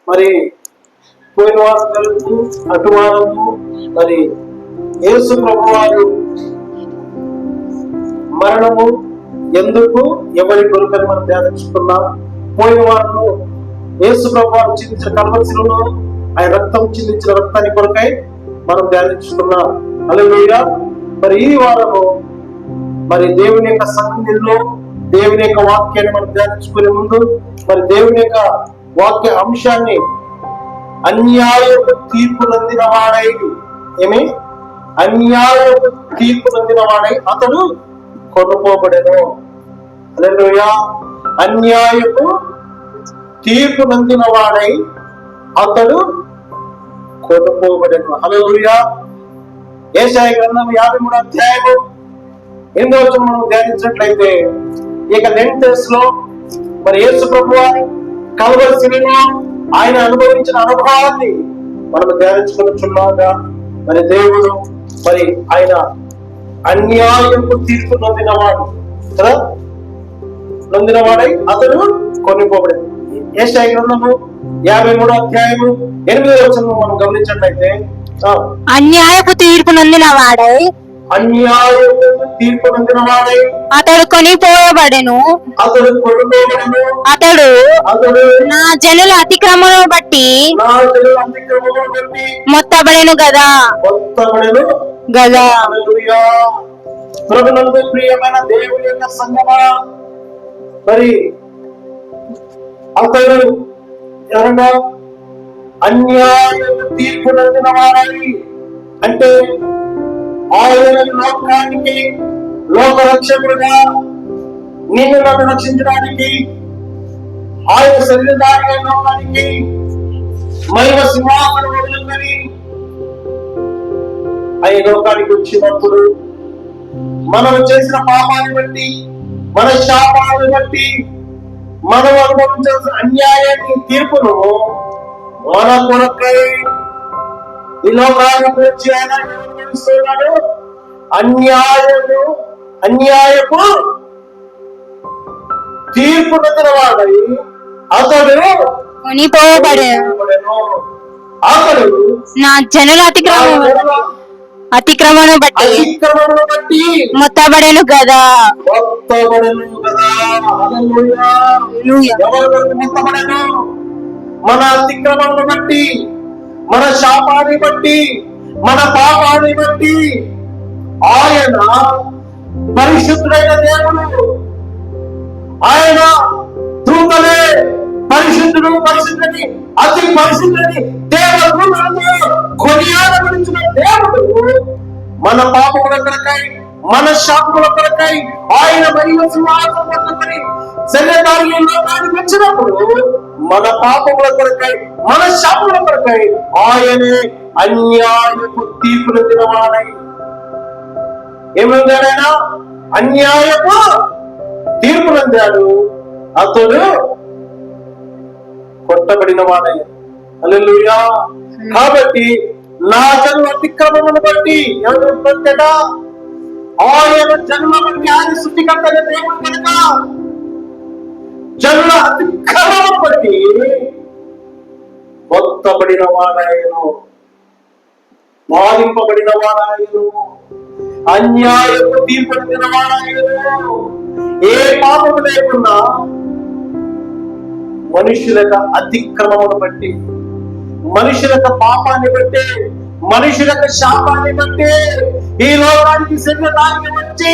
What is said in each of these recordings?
మరి పోయిన వారు అటు వారము మరి యేసు ప్రభువారు మరణము ఎందుకు ఎవరి కొరకని మనం ధ్యానించుకున్నాం. పోయిన వారంలో యేసు ప్రభువారు చిందించిన కల్వరిశిలలో ఆయన రక్తం చిందించిన రక్తాన్ని కొరకై మనం ధ్యానించుకున్నాం. హల్లెలూయా. మరి ఈ వారము మరి దేవుని యొక్క సన్నిధిలో దేవుని యొక్క వాక్యాన్ని మనం ధ్యానించుకునే ముందు మరి దేవుని యొక్క వాక్య అంశాన్ని అన్యాయపు తీర్పు నందిన వాడై ఏమి అన్యాయపు తీర్పు నందిన వాడై అతడు కొనుక్కోబడెను. హల్లెలూయా. అన్యాయపు తీర్పు నందిన వాడై అతడు కొనుక్కోబడెను. హల్లెలూయా. యెషయా గ్రంథం 53వ అధ్యాయము 8వ వచనం మనం ధ్యానించినట్లయితే ఇక లెంటస్ లో మరి యేసు ప్రభువారు కల్వరి శిలువలో ఆయన అనుభవించిన అనుభవాన్ని మనం ధ్యానించుకున్నాగా మరి దేవుడు మరి ఆయన అన్యాయపు తీర్పు నొందినవాడు కదా, నొందినవాడై అతడు కొనుక్కోబడింది. యెషయా గ్రంథము 53వ అధ్యాయము 8వ వచనం మనం గమనించినట్లయితే అన్యాయపు తీర్పు నొందిన వాడై అతడు కొనిపోయబడెను. అతడు నా జనుల అతిక్రమను బట్టి మొత్తబడెను గదా. ప్రభునందు ప్రియమైన దేవుని యొక్క సంగమా, మరి అతడు ఎవరన్నా అన్యాయ తీర్పు నందిన వాడని అంటే ఆయన లోకానికి లోక రక్షకుడుగా నిన్ను నన్ను రక్షించడానికి ఆయన శరీరధారిగా లోకానికి మహిమ సింహాసనం వదులుకొని ఆయన లోకానికి వచ్చినప్పుడు మనం చేసిన పాపాన్ని బట్టి మన శాపాలను బట్టి మనం అనుభవించాల్సిన అన్యాయాన్ని తీర్పును మన కొరకై ఈ లోకానికి వచ్చి ఆయన అనుభవిస్తున్నాడు. అన్యాయపు తీర్పు నొందిన వాడై అతడు కొనిపోబడెను. అతడు నా జనుల అతిక్రమను బట్టి మొత్తబడెను గదా. మన అతిక్రమను బట్టి, మన శాపాన్ని బట్టి, మన పాపాన్ని బట్టి ఆయన పరిశుద్ధుడైన దేవుడు. ఆయన దూతలే పరిశుద్ధుడు పరిశుద్ధుని అతి పరిశుద్ధుని దేవుడు కొనియాడబడిన దేవుడు మన పాపముల కొరకై మన శాపముల కొరకై ఆయన మహిమ సింహాసనం శరీరధారిగా లోకానికి వచ్చినప్పుడు మన పాపముల కొరకై మన శాపముల కొరకై ఆయనే అన్యాయపు తీర్పు నొందిన వాడై ఏమంటాడైనా అన్యాయపు తీర్పు నొందాడు. అతడు కొట్టబడిన వాడై. హల్లెలూయా. కాబట్టి నా జన్మ అతిక్రమమును బట్టి ఎవరు కొట్టడా ఆయన జన్మ బట్టి ఆయన సృష్టికర్తగా దేవుడు కనుక జన్మ అతిక్రమమును బట్టి కొట్టబడిన వాడాయను, బాధింపబడిన వాడాయను, అన్యాయపు తీర్పు నొందిన వాడాయను. ఏ పాపము లేకుండా మనుషుల అతిక్రమమును బట్టి, మనుషుల పాపాన్ని బట్టి, మనుషుల శాపాన్ని బట్టి ఈ లోకానికి శరీరానికి వచ్చి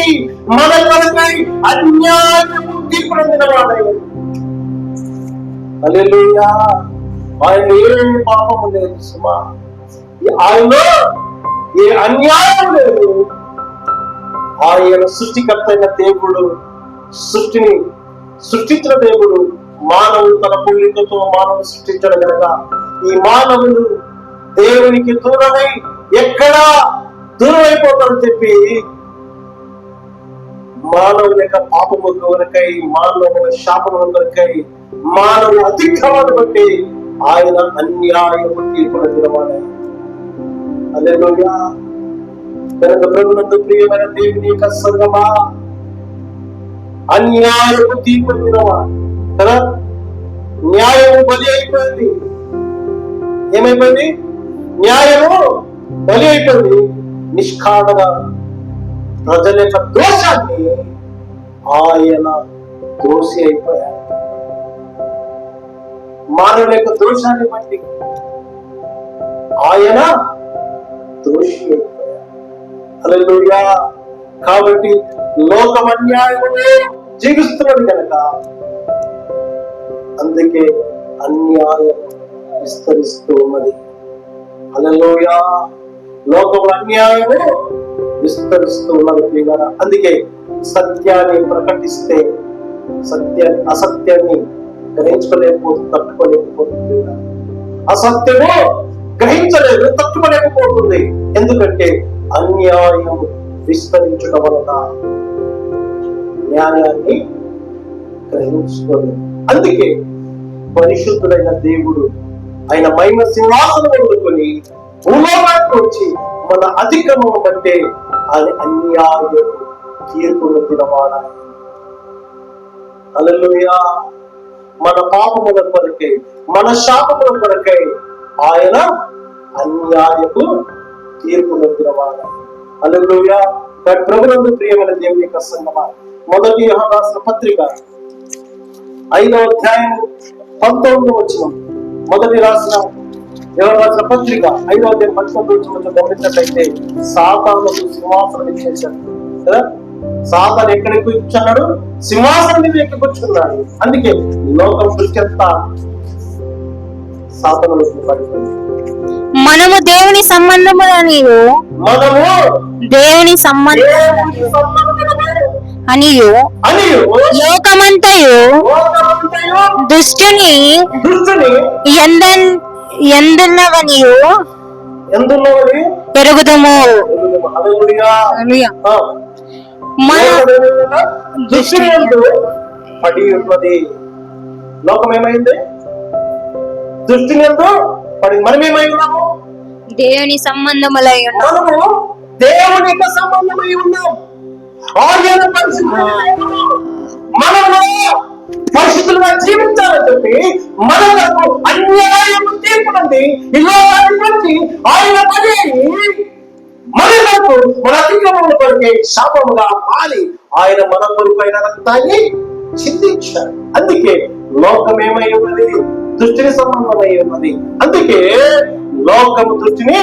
మన కొరకై అన్యాయపు తీర్పు నొందిన వాడయ్యాడు. హల్లెలూయా. ఆయన ఏ పాపము లేదు సుమా, ఆయనలో ఏ అన్యాయం లేదు. ఆయన సృష్టికర్త అయిన దేవుడు, సృష్టిని సృష్టించిన దేవుడు మానవుడు తన పోలికతో మానవుడు సృష్టించడం కనుక ఈ మానవులు దేవునికి దూరమై ఎక్కడా దూరమైపోతారని చెప్పి మానవుల యొక్క పాపము కొరకై, మానవుల శాపముల కొరకై, మానవుల అతిక్రమాన్ని బట్టి ఆయన అన్యాయపు తీర్పు నొందిన వాడై. హల్లెలూయా. కనుక ప్రభునందు ప్రియమైన దేవుని యొక్క సంగమా, అన్యాయపు తీర్పు నొందిన వాడు కదా. న్యాయము బలి అయిపోయింది, ఏమైపోయింది? న్యాయము బలి అయిపోయింది. నిష్కారణగా ప్రజల యొక్క దోషాన్ని ఆయన దోషి అయిపోయాడు. మానవుల యొక్క దోషాన్ని బట్టి ఆయన దోషి అయిపోయాడు. హల్లెలూయా. కాబట్టి లోకం అన్యాయములో జీవిస్తున్నది కనుక అందుకే అన్యాయం విస్తరిస్తూ ఉన్నది. హల్లెలూయా. లోకం అన్యాయము విస్తరిస్తూ ఉన్నది ప్రియులారా. అందుకే సత్యాన్ని ప్రకటిస్తే అసత్యాన్ని గ్రహించలేకపోతుంది, తట్టుకోలేకపోతుంది. అసత్యము గ్రహించలేదు, తట్టుకోలేకపోతుంది. ఎందుకంటే అన్యాయం విస్తరించడం వలన న్యాయాన్ని గ్రహించుకోలేదు. అందుకే పరిశుద్ధుడైన దేవుడు ఆయన మహిమ సింహాసనం వండుకొని భూలోకానికి వచ్చి మన అతిక్రమం బట్టే అది అన్యాయ తీర్పును తినవాడా. హల్లెలూయా. మన పాపముల కొరకై, మన శాపముల కొరకై ఆయన అన్యాయపు తీర్పును తినవాడా. హల్లెలూయా. ప్రభునందు ప్రియమైన దేవుని యొక్క సంగమా, మొదటి యోహాను రాసిన పత్రిక 5వ అధ్యాయం 19వ వచనం. మొదటి యోహాను రాసిన పత్రిక 5వ అధ్యాయం 19వ వచనం గమనించినట్లయితే సాతానుకు సింహాసనం ఇచ్చేశాడు కదా. సాతాను ఎక్కడికి కూర్చున్నాడు? సింహాసనం మీద ఎక్కి కూర్చున్నాడు. అందుకే లోకం దృష్టి అంతా సాతానులకు పడిపోయింది. మనము దేవుని సంబంధములనియు అనియు లోకమంతయు దుష్టుని ఎందున్నవనియు ఎరుగుదుము. పడి ఉన్నది. లోకం ఏమైంది? దృష్టిని ఎందు పడి. మనం ఏమై ఉన్నాము? దేవుని సంబంధములై ఉన్నాము. మనము దేవుని యొక్క సంబంధమై ఉన్నాం. ఆయన మనము పరిశుద్ధులుగా జీవించాలని చెప్పి మనకు అన్యాయం తీర్పునంది ఇలాంటి ఆయన పడి మనకు మన అతిక్రమముల కొరకే శాపముగా మారి ఆయన మన కొరకైన రక్తాన్ని చిందించాడు. అందుకే లోకం ఏమై ఉన్నది? దృష్టిని సంబంధమై ఉన్నది. అందుకే లోకము దృష్టిని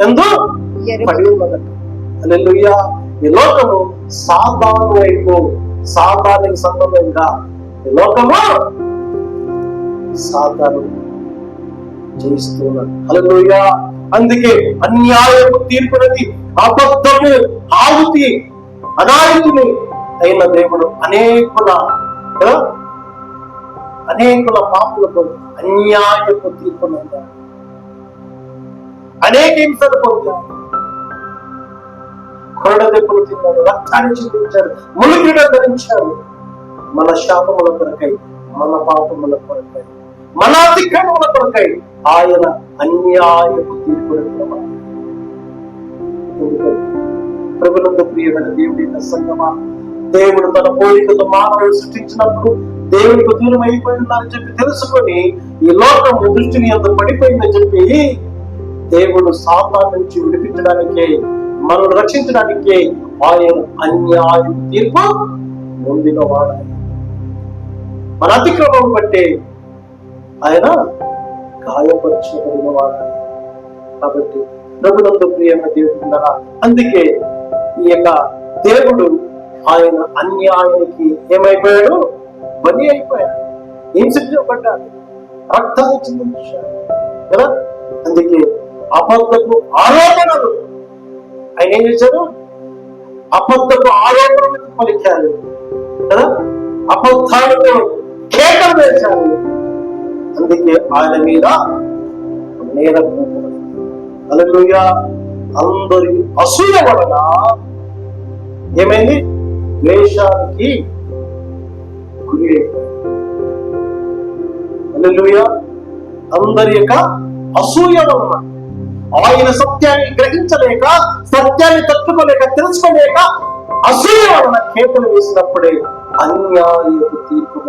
ఎందు పడి ఉన్నదట. హల్లెలూయా. ఈ లోకము సాతాను వైపు, సాతానికి సంబంధంగా ఈ లోకము సాతాను జీవిస్తున్నారు. హల్లెలూయా. అందుకే అన్యాయపు తీర్పునది, అబద్ధము, ఆహుతి, అనాయుతుని అయిన దేవుడు అనేకుల పాపులకు అన్యాయపు తీర్పునందాడు. అనేక హింసలు పొందాడు. కొరడ దెబ్బలు తిన్నాడు, రక్తాన్ని చిందించాడు, ములికిరీటం ధరించాడు. మన శాపముల కొరకై, మన పాపముల కొరకై, మన అతిక్రమముల కొరకై ఆయన అన్యాయపు తీర్పును. ప్రభునందు ప్రియమైన దేవుడి సంగమా, దేవుడు తన పోలికతో మానవుడు సృష్టించినప్పుడు దేవుడికి దూరం అయిపోయిందని చెప్పి తెలుసుకొని ఈ లోకము దృష్టిని అంత పడిపోయిందని చెప్పి దేవుడు సాతాను నుంచి విడిపించడానికే, మనల్ని రక్షించడానికే ఆయన అన్యాయ తీర్పు పొందిన వాడు. మన అతిక్రమం బట్టే ఆయన గాయపరచబడిన వాడు. కాబట్టి ప్రభునందు ప్రియమైన దేవుడు, అందుకే ఈ యొక్క దేవుడు ఆయన అన్యాయానికి ఏమైపోయాడు? బలి అయిపోయాడు, హింసించబడ్డాడు, రక్తాన్ని చిందించాడు కదా. అందుకే అబద్ధపు ఆరోపణలు ఆయన ఏం చేశారు? అబద్ధపు ఆరోపణలకు పలికారు కదా, అబద్ధాలతో కేకలు వేశారు. అందుకే ఆయన మీద నేరం మోపబడింది. హల్లెలూయా. అందరి అసూయ వలన ఏమైంది? ద్వేషానికి గురి అయిపోయింది. హల్లెలూయా. అందరి యొక్క అసూయ వలన, ఆయన సత్యాన్ని గ్రహించలేక, సత్యాన్ని తట్టుకోలేక, తెలుసుకోలేక అసూయ వలన కేకలు వేసినప్పుడే అన్యాయపు తీర్పు,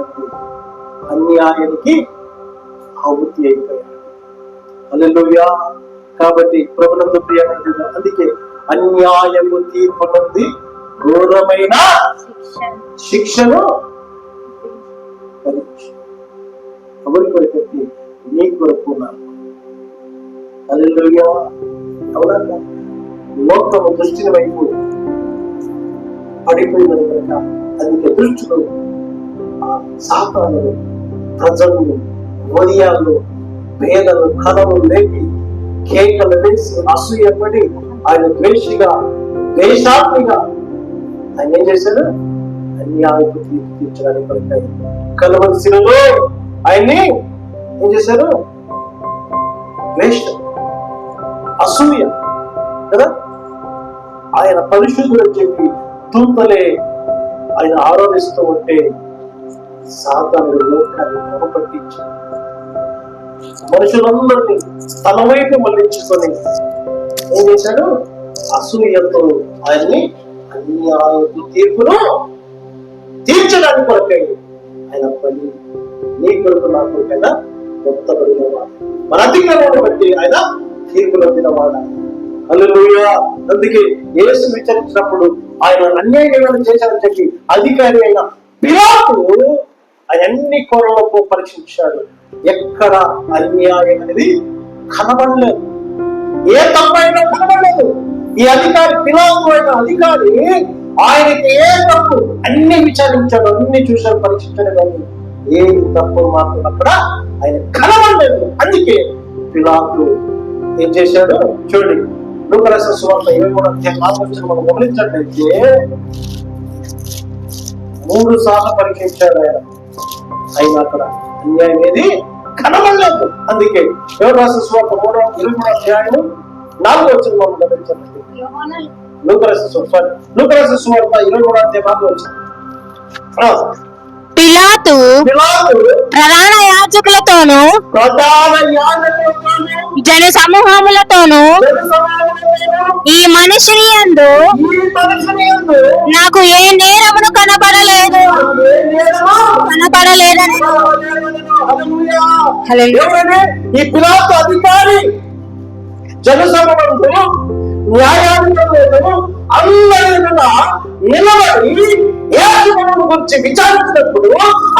అన్యాయానికి ఆహుతి అయిపోయాడు. హల్లెలూయా. కాబట్టి ప్రభునందు ప్రియమైన, అందుకే అన్యాయము తీర్పునంది ఘోరమైన శిక్షను ఎవరి కొరకట్టి? నీ కొరకు నాకు. హల్లెలూయా. అవునా? లోకము దృష్టిని వైపు పడిపోయినది కనుక అందుకే దృష్టిలో సాతాను ప్రజలను హృదయాల్లో భేదలు కలలు లేపి కేకలు వేసి అసూయపడి ఆయన ద్వేషిగా ద్వేషాత్మిగా ఆయన ఏం చేశాడు? అన్యాయపు తీర్పు తీర్చడానికి కొరకై కలువరి శిలలో ఆయన్ని ఏం చేశారు? ద్వేషం, అసూయ కదా. ఆయన పరిశుద్ధుడు అని చెప్పి తూతలే ఆయన ఆరాధిస్తూ ఉంటే సాతానుడు లోకాన్ని భ్రమపట్టించి మనుషులందరినీ తన వైపు మళ్లించుకొని ఏం చేశాడు? అసూయతో ఆయన్ని అన్యాయపు తీర్పును తీర్చడానికి కొరకై ఆయన పని. నీ కొరకు నా కొరకైనా కొత్తబడినవాడు, మన అతిక్రమాన్ని బట్టి ఆయన తీర్పు నొందినవాడు. హల్లెలూయా. అందుకే యేసు విచారించినప్పుడు ఆయన అన్యాయం ఏమైనా చేశారని చెప్పి అధికారి అయిన పిలాతు అన్ని కోరలతో పరీక్షించాడు. ఎక్కడ అన్యాయం అనేది కనబడలేదు, ఏ తప్పైనా కనబడలేదు. ఈ అధికారి పిలాతు అయిన అధికారి ఆయనకి ఏ తప్పు అన్ని విచారించాడు, అన్ని చూశాడు, పరీక్షించాడు, కానీ ఏ తప్పు మాత్రం అక్కడ ఆయన కనబడలేదు. అందుకే పిలాతు ఏం చేశాడు? చూడండి, లూకా రాసిన సువార్త 23 మనం గమనించినట్లయితే 3 సార్లు పరీక్షించాడు ఆయన, అయినా అక్కడ అన్యాయం ఏది కనబడలేదు. అందుకే ఎవరు రాసిన సువార్త 23 4 వచ్చిన మనం గమనించినట్లయితే లూకా రాసిన సువార్త 23 పిలాతు ప్రధాన యాజకులతోనూ జన సమూహములతోనూ ఈ మనిషిని యందు నాకు ఏ నేరమును కనబడలేదని ఈ పిలాతు అధికారి జనసమూహంతో న్యాయాధికారులను అందరి నిలబడి యేసు ప్రభువును గురించి విచారించినప్పుడు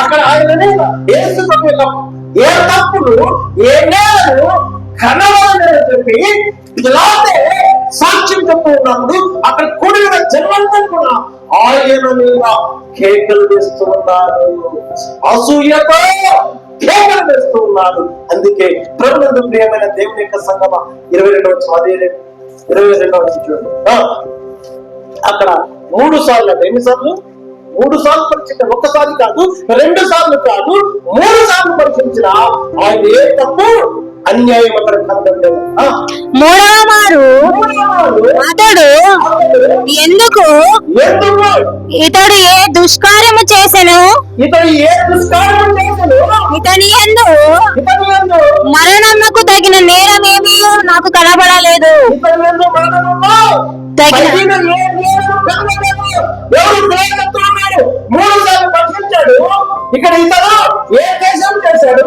అక్కడ ఆయననే యేసు ప్రభు యొక్క ఏ తప్పులు ఏ నేరలు కనబడలేదని చెప్పి పిలాతే సాక్ష్యం చెప్తూ ఉన్నప్పుడు అక్కడ కూడిన జన్మంతా కూడా ఆయన మీద కేకలు వేస్తూ ఉన్నారు, అసూయతో కేకలు వేస్తూ ఉన్నారు. అందుకే ప్రభునందు ప్రియమైన దేవుని యొక్క సంగమ 22 చూడండి. అక్కడ 3 సార్లు అంటే ఎన్నిసార్లు? 3 సార్లు పరీక్షించారు. ఒక్కసారి కాదు, 2 సార్లు కాదు, 3 సార్లు పరీక్షించిన ఆయన ఏ తప్పు అన్యాయం అక్కడ కనబడలేదు. 3వ మారు అతడు ఎందుకు ఇతడు ఏ దుష్కార్యము చేసెను, ఇతని యందు మరణమునకు తగిన నేరమేమీ నాకు కనబడలేదు. ఇక్కడ ఇతను ఏ దేశం చేశాడు,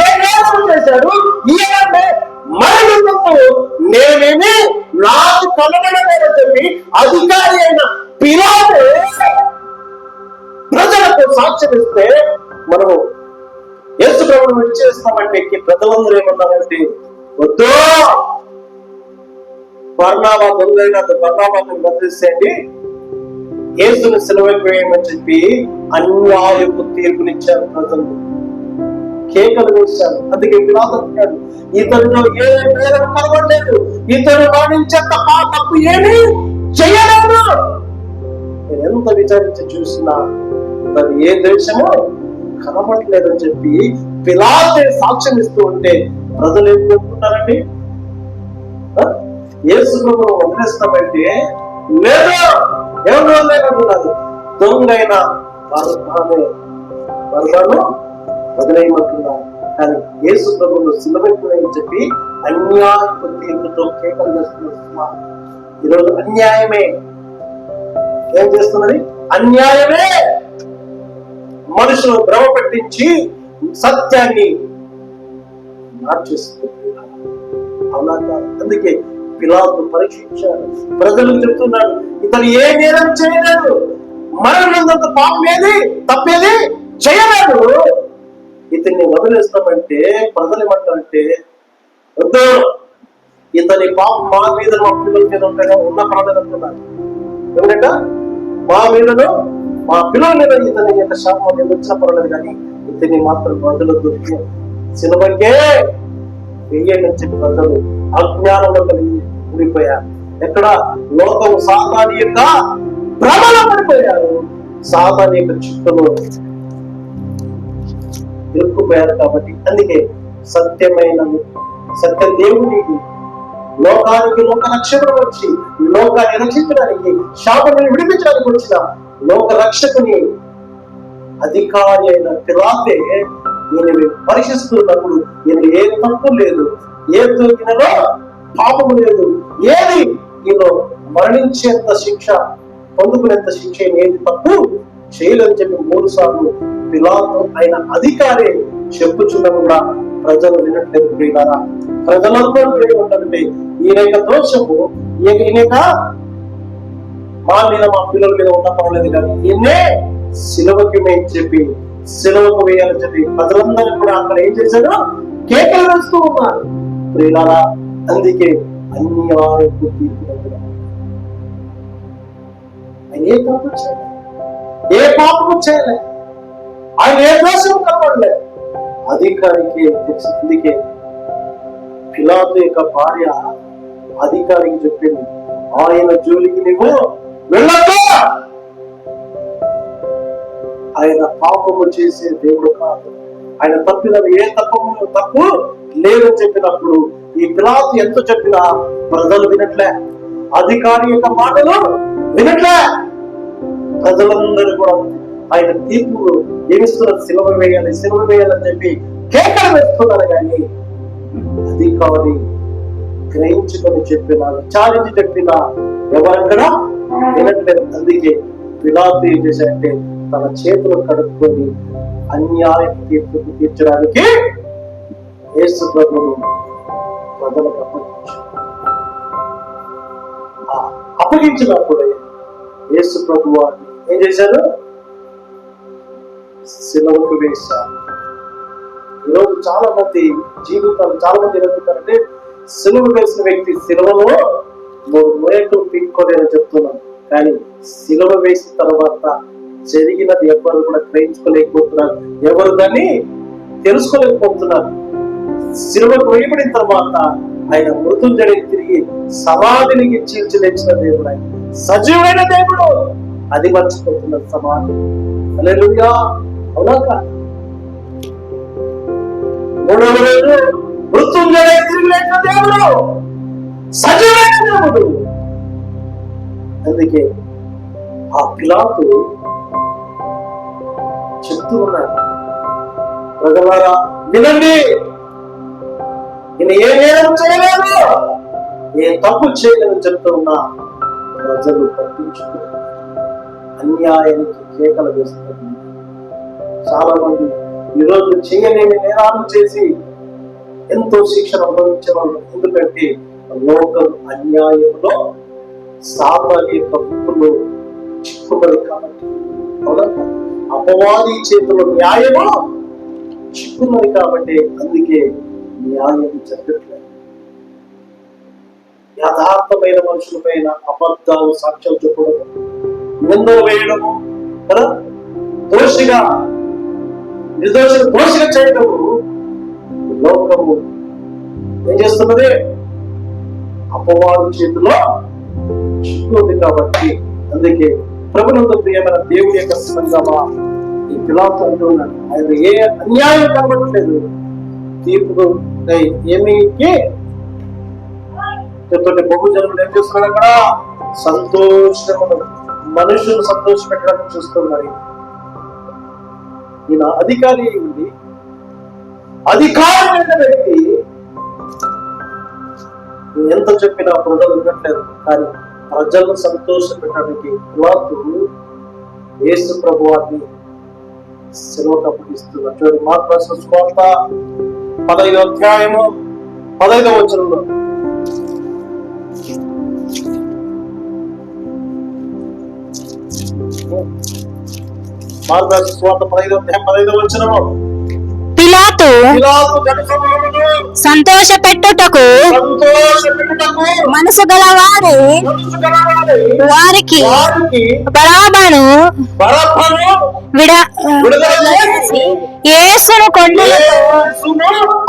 ఏ నేరం చేశాడు, ఈయనంటే మరణమునకు నేనేమి నాకు కనబడలేదని చెప్పి అధికారి అయిన పిలాతు ప్రజలకు సాక్ష్యం ఇస్తే మనము యేసు ప్రభువును విడిచేస్తామంటే ప్రజలందరూ ఏమన్నారంటే, వద్దు, బర్నబా దొంగైన బర్నబాను బదిలిసేయండి, యేసును సిలువకు వేయమని చెప్పి అన్యాయపు తీర్పునిచ్చారు. ప్రజలు కేకలు వేశారు. అందుకే పిలాతు అంటాడు, ఇతరులో ఏ నేరం కనబడలేదు, ఇతడు వాడించేంత తప్పు ఏమీ చేయలేదు. నేను ఎంత విచారించి చూసినా ఇతను ఏ దేశమో కనబడలేదని చెప్పి పిలాతే సాక్ష్యం ఇస్తూ ఉంటే ప్రజలు ఏం చెప్తున్నారండి? యేసు ప్రభువును వదిలేస్తామంటే లేదు, ఎవరు వదిలేయమంటున్నారు? దొంగైన బర్నబాను వదిలేయమంటున్నారు. కానీ యేసు ప్రభువును సిలువకు వేయమని చెప్పి అన్యాయపు తీర్పుతో కేకలు వేస్తున్నారు. ఈరోజు అన్యాయమే ఏం చేస్తున్నది? అన్యాయమే మనుషులు భ్రమ పట్టించి సత్యాన్ని మార్చేస్తుంది. అవునా కాదా? అందుకే పిలాతు పరీక్షించాడు. ప్రజలకు చెప్తున్నాడు, ఇతను ఏ నేరం చేయలేదు, మరణంత పాపం ఏది తప్పేది చేయలేదు, ఇతన్ని వదిలేస్తామంటే ప్రజలు ఏమంటారంటే, వద్దు, ఇతని పాపం మా మీద మా పిల్లల మీద ఉంటాయో ఉన్న ప్రజలు అంటున్నారు. ఎందుకంటే మా మీదను మా పిల్లల మీద ఇతని యొక్క శాపం వచ్చిన పర్వాలేదు, కానీ ఇతని మాత్రం ప్రజలకు సిలువకే వెయ్యండి అని చెప్పి ప్రజలు అజ్ఞానంలో కలిగి ఉండిపోయారు. ఎక్కడ? లోకం సాతాను యొక్క భ్రమలో పడిపోయారు, సాతాను యొక్క చుట్టూలో ఇరుక్కుపోయారు. కాబట్టి అందుకే సత్య దేవునికి, లోకానికి లోక రక్షకుడు వచ్చి లోకాన్ని రక్షించడానికి, శాపాన్ని విడిపించడానికి వచ్చిన లోక రక్షకుని అధికారి అయిన పిలాతే ఈయన పరీక్షిస్తున్నప్పుడు ఈయన ఏ తప్పు లేదు, ఏ దొరికినలో పాపము లేదు, ఏది ఈయన మరణించేంత శిక్ష పొందుకునేంత శిక్ష ఏది తప్పు చేయలేదని చెప్పి 3 సార్లు పిలాతు ఆయన అధికారి చెప్పుచున్నా కూడా ప్రజలు వినట్లేదు. ప్రియులారా, ప్రజలందరూ ఏమంటారంటే, ఈయన యొక్క దోషము ఈయన మా మీద మా పిల్లల మీద ఉన్న పర్వాలేదు, కానీ ఈయనే సిలువకి మేము చెప్పి సిలువకు వేయాలని చెప్పి ప్రజలందరూ కూడా అక్కడ ఏం చేశారు? కేకలు వేస్తూ ఉన్నారు. ప్రియులారా, అందుకే అన్యాయపు తీర్పు ఆయన ఏ తప్పు చేయలేదు, ఏ పాపము చేయలే, ఆయన ఏ దోషం కనబడలే, అధికారికి తెలుసు. అందుకే పిలాతు యొక్క భార్య అధికారికి చెప్పింది, ఆయన జోలికి నువ్వు వెళ్ళొద్దు, ఆయన పాపము చేసే దేవుడు కాదు, ఆయన తప్పిన ఏ తప్పు లేదని చెప్పినప్పుడు ఈ పిలాతు ఎంత చెప్పినా ప్రజలు వినట్లే, అధికారి యొక్క మాటలు వినట్లే. ప్రజలందరూ కూడా ఆయన తీర్పు ఏమిస్తున్నారు? సిలువ వేయాలని చెప్పి కేకలు వేస్తున్నారు, కానీ అధికారి గ్రహించుకొని చెప్పినా, విచారించి చెప్పినా ఎవరక్కడ వినట్లేదు. అందుకే పిలాతు ఏం చేశాడంటే, తన చేతులు కడుక్కొని అన్యాయ తీర్పుకు తీర్చడానికి యేసు ప్రభువును ప్రజలకు అప్పగించినప్పుడే యేసు ప్రభు వారిని ఏం చేశారు? సిలువకు వేశారు. ఈరోజు చాలా మంది జీవితాలు, చాలా మంది ఏమవుతారంటే, సిలువ వేసిన వ్యక్తి సిలువలో 3 మురేకులు పీక్కోలేదని చెప్తున్నాను, కానీ సిలువ వేసిన తర్వాత జరిగినది ఎవరు కూడా గ్రహించుకోలేకపోతున్నారు, ఎవరు దాన్ని తెలుసుకోలేకపోతున్నారు. సిలువకు వేయబడిన తర్వాత ఆయన మృత్యుంజడి తిరిగి సమాధిని చీల్చి లేచిన దేవుడు, ఆయన సజీవమైన దేవుడు, అది మర్చిపోతున్నారు సమాధి. హల్లెలూయా, అవునా కాదా? 3వ రోజు మృత్యుంజడి తిరిగి లేచిన దేవుడు, సజీవమైన దేవుడు. అందుకే ఆ పిలాతు చెప్తూ ఉన్నాడు, ప్రజలారా వినండి, నేను ఏ నేరం చేయలేదు, ఏ తప్పు చేయలేదని చెప్తూ ఉన్నా ప్రజలు పట్టించుకున్నారు, అన్యాయానికి కేకలు వేస్తున్నారు. చాలా మంది ఈరోజు చేయలేని నేరాలు చేసి ఎంతో శిక్షణ అనుభవించే వాళ్ళు. ఎందుకంటే లోకం అన్యాయంలో సాతాను యొక్క ముక్కులో చిక్కుబడి కాబట్టి, అపవాది చేతుల్లో న్యాయము చిక్కున్నది కాబట్టి, అందుకే న్యాయం జరగట్లేదు. యథార్థమైన మనుషుల పైన అబద్ధాలు సాక్ష్యం చెప్పడం, నిందలు వేయడము, కదా, నిర్దోషిగా దోషిగా చేయడము లోకము ఏం చేస్తున్నది? అపవాది చేతిలో చిక్కుంది కాబట్టి. అందుకే ప్రభునందు ప్రియమైన దేవుని యొక్క సంగమా, ఈ పిలాతు అంటున్నాడు, ఆయన ఏ అన్యాయం కనబడట్లేదు, తీర్పు ఏమి బహుజనులు ఏం చేస్తున్నారు? అక్కడ సంతోషము, మనుషులు సంతోష పెట్టడానికి చూస్తున్నారు. ఈయన అధికారి ఉంది, అధికారమైన వ్యక్తి ఎంత చెప్పినా ప్రజలు వినట్లేదు, కానీ ప్రజలను సంతోష పెట్టడానికి పిలాతు యేసు ప్రభువాన్ని సిలువకు అప్పగిస్తున్నారు. చూడండి, మార్కు రాసిన సువార్త 15వ అధ్యాయము 15వ వచనంలో, మార్కు సువార్త 15వ వచనము. పిలాతు పిలాతు జనసమూహమును సంతోషపెట్టుటకు మనసు గలవారి వారికి బరాబను విడుదల చేసి యేసును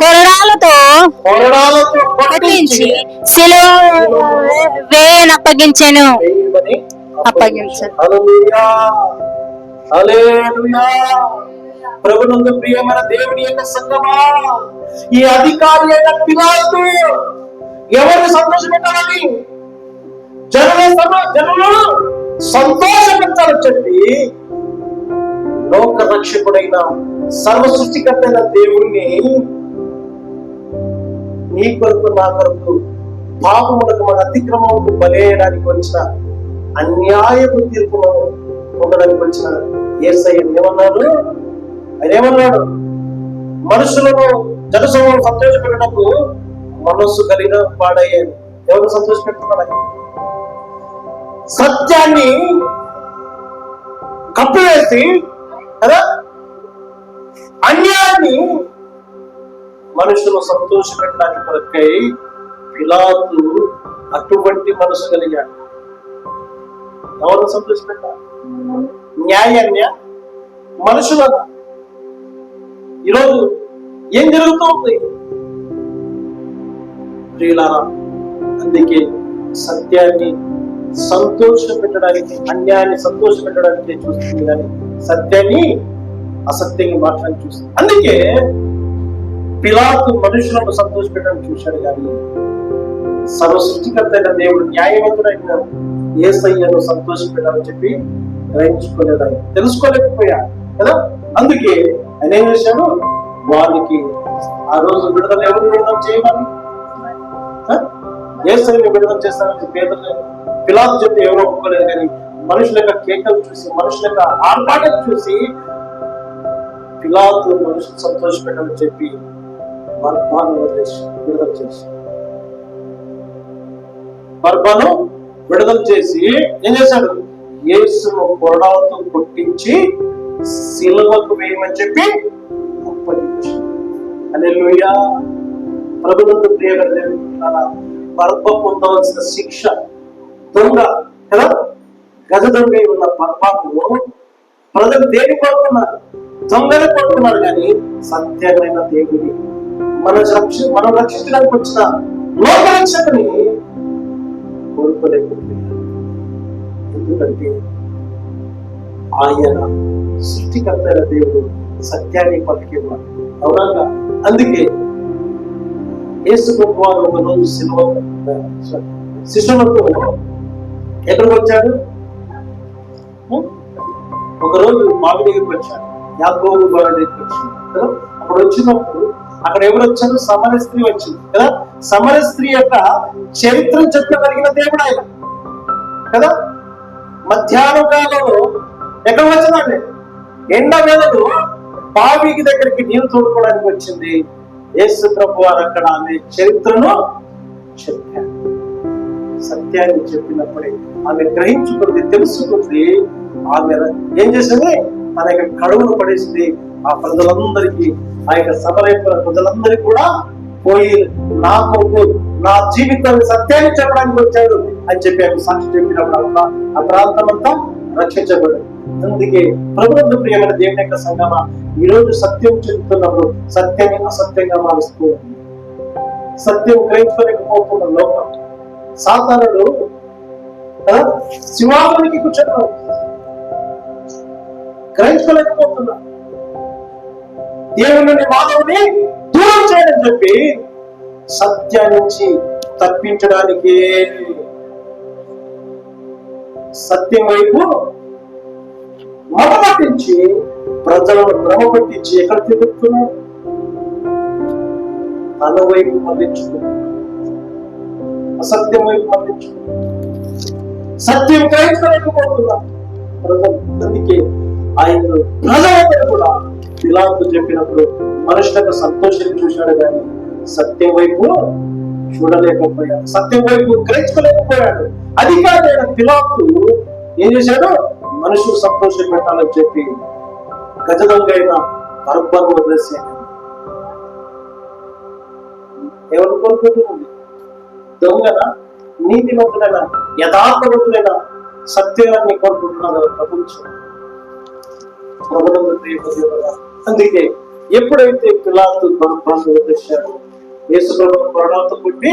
కొరడాలతో కొట్టించి సిలువ వేయనప్పగించెను. హల్లెలూయా, హల్లెలూయా. ప్రభునందు ప్రియమైన దేవుని యొక్క సంగమా, ఈ అధికారి అయిన పిలాతు ఎవరిని సంతోషపెట్టాలని, జనులను సంతోషపెట్టాలని చెప్పి లోక రక్షకుడైన సర్వ సృష్టికర్త అయిన దేవుణ్ణి నీ కొరకు నా కొరకు పాపములకు మన అతిక్రమములకు బలేయడానికి వచ్చిన అన్యాయపు తీర్పును పొందడానికి వచ్చిన యేసయ్య ఏమన్నాడు? ఆయన ఏమన్నాడు? మనుషులను జనసమూహం సంతోషపెట్టినప్పుడు మనస్సు కలిగిన వాడయ్యాడు. ఎవరు సంతోషపెట్టుకున్నాడు? సత్యాన్ని కప్పివేసి కదా అన్యాయాన్ని మనుషులు సంతోషపెట్టడానికి కొరకై పిలాతు అటువంటి మనసు కలిగాడు. ఎవరు సంతోషపెట్టారు? న్యాయాన్య మనుషుల. ఈరోజు ఏం జరుగుతుంది ప్రియులారా? అందుకే సత్యాన్ని సంతోష పెట్టడానికి, అన్యాయాన్ని సంతోష పెట్టడానికి చూస్తుంది కానీ సత్యాన్ని అసత్యంగా మాట్లాడి చూస్తుంది. అందుకే పిలాతు మనుషులను సంతోష పెట్టడానికి చూశాడు కానీ సర్వ సృష్టికర్త అయిన దేవుడు, న్యాయవంతుడైన యేసయ్యను సంతోష పెట్టాలని చెప్పి గ్రహించుకోలేదని, తెలుసుకోలేకపోయాడు కదా. అందుకే ఆయన ఏం చేశాడు? వారికి ఆ రోజు విడుదల, ఎవరు విడుదల చేయమని? యేసయ్యని విడుదల చేస్తానని పేదలు పిలాతు చెప్తే ఎవరో ఒప్పుకోలేదు కానీ మనుషుల యొక్క కేకలు చూసి, మనుషుల యొక్క ఆర్భాటం చూసి పిలాతు మనుషులు సంతోష పెట్టాలని చెప్పి బర్బాను విడుదల చేసి, బర్బాను విడుదల చేసి ఏం చేశాడు? యేసును కొరడాలతో కొట్టించి సిలువకు వేయమని చెప్పి అప్పగించాడు. హల్లెలూయా. ప్రభునందు ప్రియమైన దేవుని బర్బ పొందవలసిన శిక్ష, దొంగ కదా, గజ దొంగ ఉన్న బర్బాను ప్రజలు దేని కోరుకున్నారు? దొంగని కోరుకున్నారు కానీ సత్యమైన దేవుని మనం రక్షించడానికి వచ్చిన లోక రక్షకుని కోరుకోలేకపోయారు. ఎందుకంటే ఆయన సృష్టికర్త అయిన దేవుడు సత్యాన్ని పలికేవాడు. అవునా? అందుకే యేసు ప్రభువు వారు ఒక రోజు శిష్యులతో ఎక్కడికి వచ్చాడు? ఒకరోజు బావి దగ్గరికి వచ్చాడు, యాకోబు బావి దగ్గరికి వచ్చాడు కదా. అప్పుడు వచ్చినప్పుడు అక్కడ ఎవరు వచ్చారు? సమర స్త్రీ వచ్చింది కదా. సమర స్త్రీ యొక్క చరిత్రను చెప్పగలిగిన దేవుడు ఆయన కదా. మధ్యాహ్నం కాలంలో ఎక్కడ వచ్చిందండి? ఎండ వేళలో బావికి దగ్గరికి నీళ్లు తోడుకోవడానికి వచ్చింది. యేసు ప్రభు వారు అక్కడ ఆమె చరిత్రను చెప్పారు. సత్యాన్ని చెప్పినప్పుడే ఆమె గ్రహించుకుంది, తెలుసుకుంది. ఆమె ఏం చేసింది? తన యొక్క కడుగును పడేసింది. ఆ ప్రజలందరికీ, ఆ యొక్క సభల ప్రజలందరికీ కూడా పోయి నా కొరకు నా జీవితాన్ని సత్యాన్ని చెప్పడానికి వచ్చాడు అని చెప్పి ఆయన సాక్షి చెప్పినప్పుడు ఆ ప్రాంతం అంతా రక్షించబడింది. అందుకే ప్రభుత్వ ప్రియమైన దేవుని యొక్క సంగమా, ఈ రోజు సత్యం చెప్తున్నప్పుడు సత్యాన్ని అసత్యంగా మారుస్తూ ఉంది. సత్యం గ్రహించుకోలేకపోతున్న లోకం. సాతానుడు సింహాసనానికి కూర్చున్నాడు, గ్రహించుకోలేకపోతున్నా. దేవుని మానవుని దూరం చేయని చెప్పి సత్యాన్నించి తప్పించడానికి సత్యం వైపు మత పట్టించి ప్రజలను భ్రమ పట్టించి ఎక్కడ తిరుగుతున్నాడు? తన వైపు మళ్లించుకున్నాడు, అసత్యం వైపు మళ్లించుకున్నాడు. సత్యం గ్రహించలేకపోతున్నా ప్రజలు. అందుకే ఆయన ప్రజలందరూ కూడా పిలాతు చెప్పినప్పుడు మనుషులకు సంతోషాన్ని చూశాడు కానీ సత్యం వైపు చూడలేకపోయాడు, సత్యం వైపు గ్రహించుకోలేకపోయాడు. అధికారైన పిలాతు ఏం చేశాడు? మనుషులు సంతోషం పెట్టాలని చెప్పి గజదొంగైన బరబ్బను వదిలేసాను. ఎవరు కోరుకుంటుంది? దొంగన, నీతిమంతుడైన, యథార్థవంతుడైన, సత్యాన్ని కోరుకుంటున్నారు ప్రపంచం. అందుకే ఎప్పుడైతే పిలాతు బరబ్బను వదిలేశాడు, యేసుప్రభువు ప్రాణాలతో పుట్టి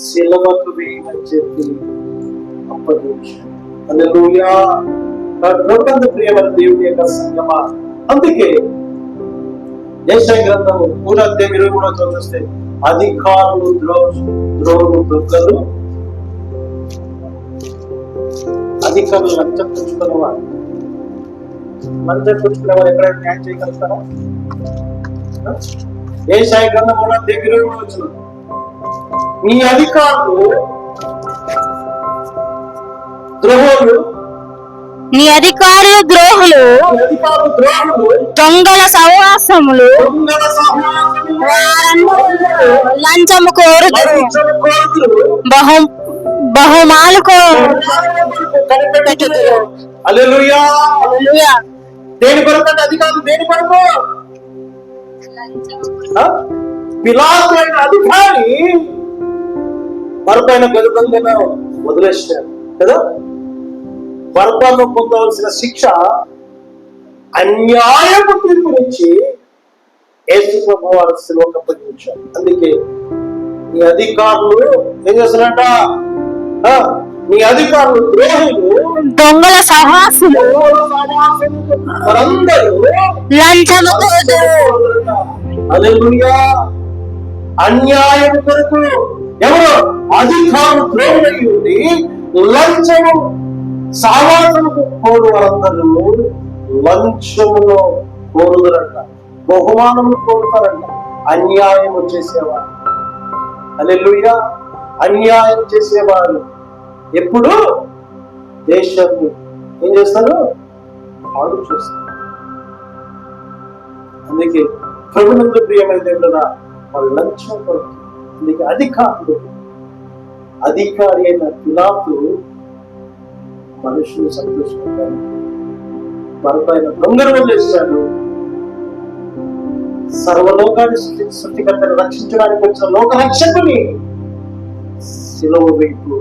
శిలువకు వేయమని చెప్పి అప్పగించాడు. హల్లెలూయా. ప్రభునందు ప్రియమైన దేవుని యొక్క సంగమా, అందుకే యెషయా గ్రంథము 3:23 చూస్తే అధికారులు ద్రోహులు దొంగలు, అధికారులు లంచం పుచ్చుకునేవారు. లంచం పుచ్చుకునేవారు ఎక్కడైనా న్యాయం చేయగలుగుతారా? యెషయా గ్రంథం 3:23 మీ అధికారులు ద్రోహులు, నీ అధికారులు ద్రోహులు, దొంగల సహవాసములు, లంచము కోరుదురు, బహుమాలు కనిపెట్టుదురు. హల్లెలూయా. దేని కొరకు అధికారులు? దేని కొరకు? పిలాతు అయిన అధికారి మరపైన గజదొంగను వదిలేశాడు కదా. బరబ్బను పొందవలసిన శిక్ష అన్యాయపు తీర్పు నుంచి యేసు ప్రభువు వారు శిలువకు అప్పగించారు. అందుకే నీ అధికారులు ఏం చేస్తారంట? నీ అధికారులు ద్రోహులు, దొంగల సహవాసులు, వారందరూ లంచము కోరుదురు. హల్లెలూయా. అన్యాయం కొరకు ఎవరు? అధికారులు ద్రోహులై ఉండి లంచము సావాసముకు కోరు వారందరూ లంచములో కోరుదరంట, బహుమానము కోరుతారంట. అన్యాయం చేసేవారు. హల్లెలూయా. అన్యాయం చేసేవారు ఎప్పుడు దేశాన్ని ఏం చేస్తారు? పాడు చేస్తారు. అందుకే ప్రభునందు ప్రియమైన దేవుడా, వాళ్ళు లంచం కొరకు. అందుకే అధికారి అయిన పిలాతు మనుషులు సంతోషపడ్డారు. మరొకైన దొంగను వదిలేశాడు. సర్వలోకాన్ని సృష్టికర్తను రక్షించడానికి వచ్చిన లోక రక్షకుని శిలువ వైపు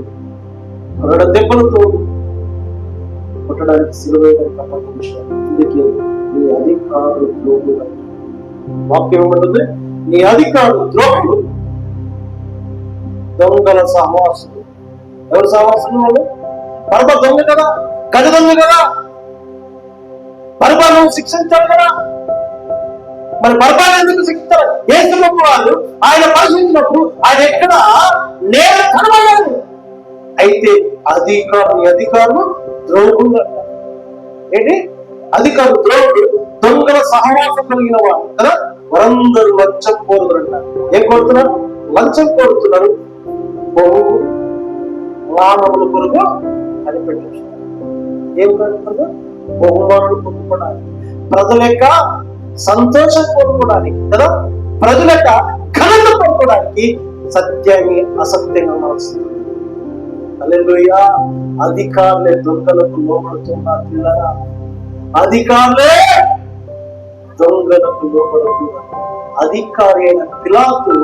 కొరడ దెబ్బలతో కొట్టడానికి శిలువ వేయడానికి అప్పగించాడు. అందుకే నీ అధికారులు ద్రోహులు. వాక్యం ఏమంటుంది? నీ అధికారులు ద్రోహులు, దొంగల సహవాసులు. ఎవరు సహవాసులు? వాళ్ళు బరబ్బ దొంగ కదా, గజ దొంగ కదా, బరబ్బను శిక్షించారు కదా. మరి బరబ్బను ఎందుకు శిక్షిస్తారు? యేసు వాళ్ళు ఆయన పరిశీలించినప్పుడు ఆయన ఎక్కడ నేల కనబడలేదు. అయితే అధికారులు ద్రోహులు అంట. ఏంటి? అధికారులు ద్రోహులు, దొంగల సహవాసం కలిగిన వారు కదా. వారందరూ లంచం కోరుతారంట. ఏం కోరుతున్నారు? లంచం కోరుతున్నారు. మానవుల కొరకు కనిపెట్టారు. ఏం కోరుతున్నారు? బహుమానులు పొందుకోవడానికి, ప్రజల యొక్క సంతోషం పొందుకోవడానికి కదా, ప్రజల యొక్క ఘనత పొందుకోవడానికి సత్యాన్ని అసత్యంగా మారుస్తుంది. హల్లెలూయా. అధికారులే దొంగలకు లోపడుతున్నారు పిల్లరా. అధికారులే దొంగలకు లోపడుతున్నారు. అధికారి అయిన పిలాతు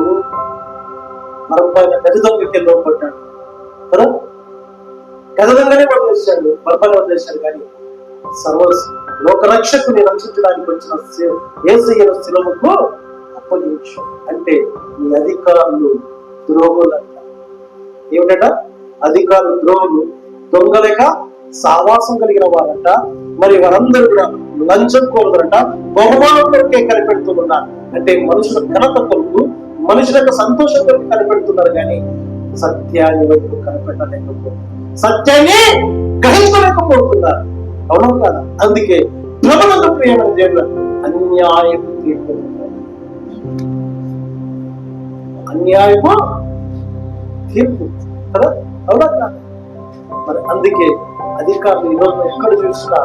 మరొకైన గజ దొంగకి లోపడ్డాడు కదా. గజ దొంగనే వదిలేశాడు, మరొకని వదిలేశాడు. కానీ లోకరక్షకుని రక్షించడానికి వచ్చిన యేసయ్యను శిలువకు అప్పగించాడు. అంటే ఈ అధికారులు ద్రోహులంట. ఏమిటట? అధికారులు ద్రోహులు, దొంగలేక సావాసం కలిగిన వారంట. మరి వారందరూ కూడా లంచం కోరుతారంట, బహుమానం కొరకే కనిపెడుతున్నారు. అంటే మనుషుల ఘనత కొరకు, మనుషుల యొక్క సంతోషం కొరకు కనిపెడుతున్నారు. కానీ సత్యాన్ని వైపు కనిపెట్టలేకపోతున్నారు, సత్యాన్ని గ్రహించలేకపోతున్నారు. అవును కదా. అందుకే ప్రభునందు ప్రియమైన దేవుడు అన్యాయపు తీర్పు, అన్యాయపు తీర్పు కదా. అవునా కాదు? మరి అందుకే అధికారులు ఈరోజు ఎక్కడ చూసినా